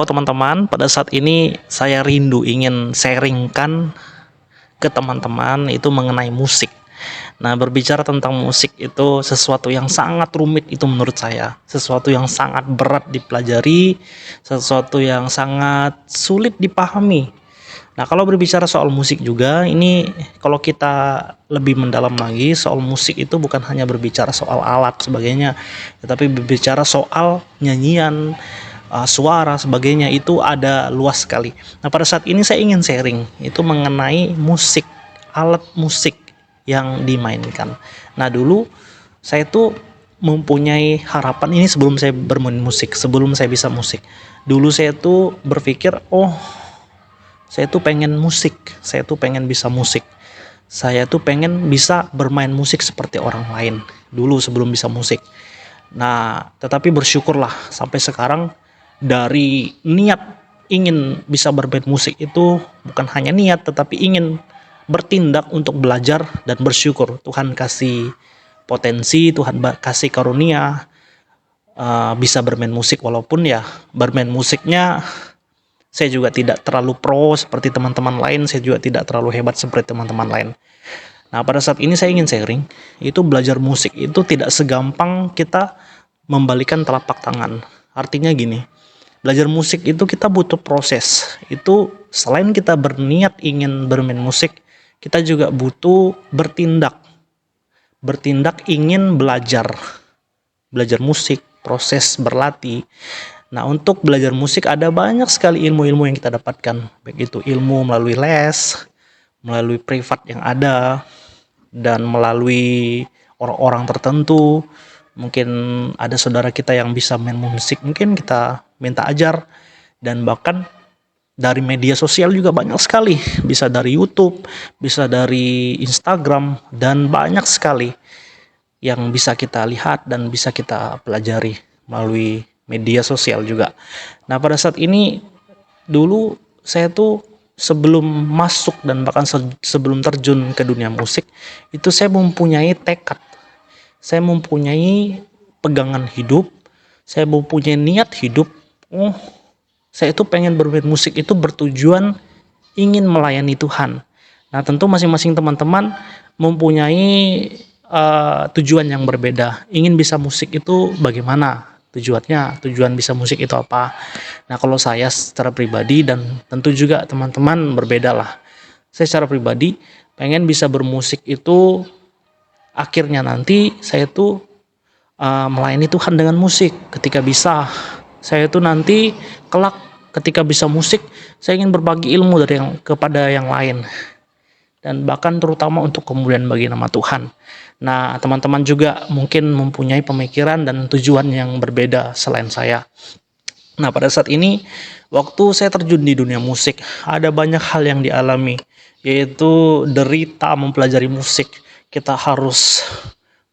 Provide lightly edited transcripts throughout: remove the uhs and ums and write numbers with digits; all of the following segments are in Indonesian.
Oh teman-teman, pada saat ini saya rindu ingin sharingkan ke teman-teman itu mengenai musik. Nah, berbicara tentang musik itu sesuatu yang sangat rumit itu menurut saya, sesuatu yang sangat berat dipelajari, sesuatu yang sangat sulit dipahami. Nah, kalau berbicara soal musik juga, ini kalau kita lebih mendalam lagi, soal musik itu bukan hanya berbicara soal alat sebagainya, tetapi berbicara soal nyanyian, suara sebagainya itu ada luas sekali. Nah, pada saat ini saya ingin sharing itu mengenai musik, alat musik yang dimainkan. Nah, dulu saya tuh mempunyai harapan ini sebelum saya bermain musik, sebelum saya bisa musik. Dulu saya tuh berpikir, oh, saya tuh pengen musik, saya tuh pengen bisa musik. Saya tuh pengen bisa bermain musik seperti orang lain dulu sebelum bisa musik. Nah, tetapi bersyukurlah sampai sekarang dari niat ingin bisa bermain musik itu bukan hanya niat tetapi ingin bertindak untuk belajar dan bersyukur Tuhan kasih potensi, Tuhan kasih karunia bisa bermain musik walaupun ya bermain musiknya saya juga tidak terlalu pro seperti teman-teman lain, saya juga tidak terlalu hebat seperti teman-teman lain. Nah, pada saat ini saya ingin sharing, itu belajar musik itu tidak segampang kita membalikan telapak tangan. Artinya gini, belajar musik itu kita butuh proses. Itu selain kita berniat ingin bermain musik, kita juga butuh bertindak. Bertindak ingin belajar. Belajar musik, proses berlatih. Nah, untuk belajar musik ada banyak sekali ilmu-ilmu yang kita dapatkan. Baik itu ilmu melalui les, melalui privat yang ada, dan melalui orang-orang tertentu. Mungkin ada saudara kita yang bisa main musik, mungkin kita minta ajar. Dan bahkan dari media sosial juga banyak sekali, bisa dari YouTube, bisa dari Instagram, dan banyak sekali yang bisa kita lihat dan bisa kita pelajari melalui media sosial juga. Nah, pada saat ini dulu saya tuh sebelum masuk dan bahkan sebelum terjun ke dunia musik itu saya mempunyai tekad, saya mempunyai pegangan hidup, saya mempunyai niat hidup. Oh, saya itu pengen bermain musik itu bertujuan ingin melayani Tuhan. Nah, tentu masing-masing teman-teman mempunyai tujuan yang berbeda. Ingin bisa musik itu bagaimana? Tujuannya, tujuan bisa musik itu apa? Nah, kalau saya secara pribadi dan tentu juga teman-teman berbeda lah. Saya secara pribadi pengen bisa bermusik itu akhirnya nanti saya tuh melayani Tuhan dengan musik. Ketika bisa, saya tuh nanti kelak ketika bisa musik, saya ingin berbagi ilmu kepada yang lain. Dan bahkan terutama untuk kemudian bagi nama Tuhan. Nah, teman-teman juga mungkin mempunyai pemikiran dan tujuan yang berbeda selain saya. Nah, pada saat ini, waktu saya terjun di dunia musik, ada banyak hal yang dialami, yaitu derita mempelajari musik. Kita harus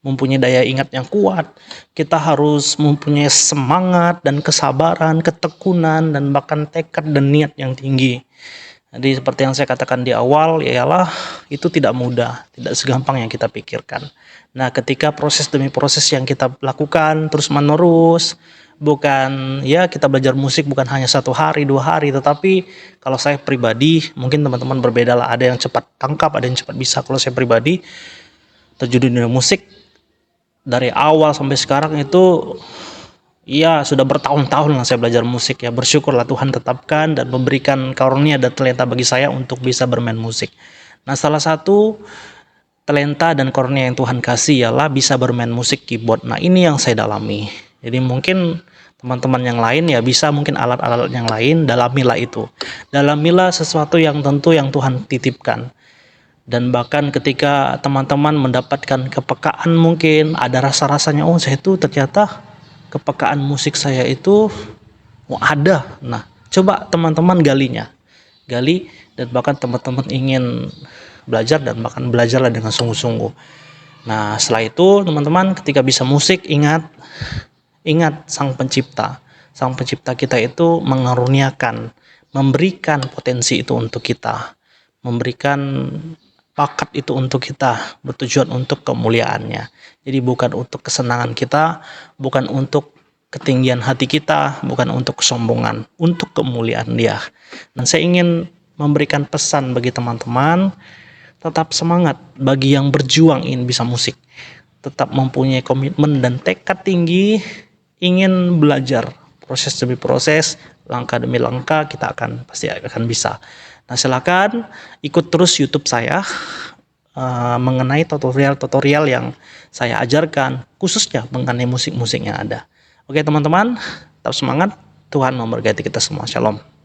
mempunyai daya ingat yang kuat, kita harus mempunyai semangat dan kesabaran, ketekunan, dan bahkan tekad dan niat yang tinggi. Jadi seperti yang saya katakan di awal, ialah itu tidak mudah, tidak segampang yang kita pikirkan. Nah, ketika proses demi proses yang kita lakukan terus menerus, bukan ya kita belajar musik bukan hanya 1 hari, 2 hari, tetapi kalau saya pribadi, mungkin teman-teman berbeda lah, ada yang cepat tangkap, ada yang cepat bisa. Kalau saya pribadi terjun di dunia musik dari awal sampai sekarang itu iya, sudah bertahun-tahun lah saya belajar musik ya. Bersyukurlah Tuhan tetapkan dan memberikan karunia dan talenta bagi saya untuk bisa bermain musik. Nah, salah satu talenta dan karunia yang Tuhan kasih ialah bisa bermain musik keyboard. Nah, ini yang saya dalami. Jadi mungkin teman-teman yang lain ya bisa mungkin alat-alat yang lain, dalamilah itu. Dalamilah sesuatu yang tentu yang Tuhan titipkan. Dan bahkan ketika teman-teman mendapatkan kepekaan mungkin ada rasa-rasanya, oh saya itu ternyata kepekaan musik saya itu ada. Nah, coba teman-teman gali dan bahkan teman-teman ingin belajar dan bahkan belajarlah dengan sungguh-sungguh. Nah, setelah itu teman-teman ketika bisa musik ingat Sang Pencipta kita itu mengaruniakan, memberikan potensi itu untuk kita, memberikan bakat itu untuk kita, bertujuan untuk kemuliaannya. Jadi bukan untuk kesenangan kita, bukan untuk ketinggian hati kita, bukan untuk kesombongan, untuk kemuliaan Dia. Dan saya ingin memberikan pesan bagi teman-teman, tetap semangat bagi yang berjuang ingin bisa musik. Tetap mempunyai komitmen dan tekad tinggi, ingin belajar. Proses demi proses, langkah demi langkah, kita pasti akan bisa. Nah, silakan ikut terus YouTube saya mengenai tutorial-tutorial yang saya ajarkan, khususnya mengenai musik-musik yang ada. Oke teman-teman, tetap semangat. Tuhan memberkati kita semua. Shalom.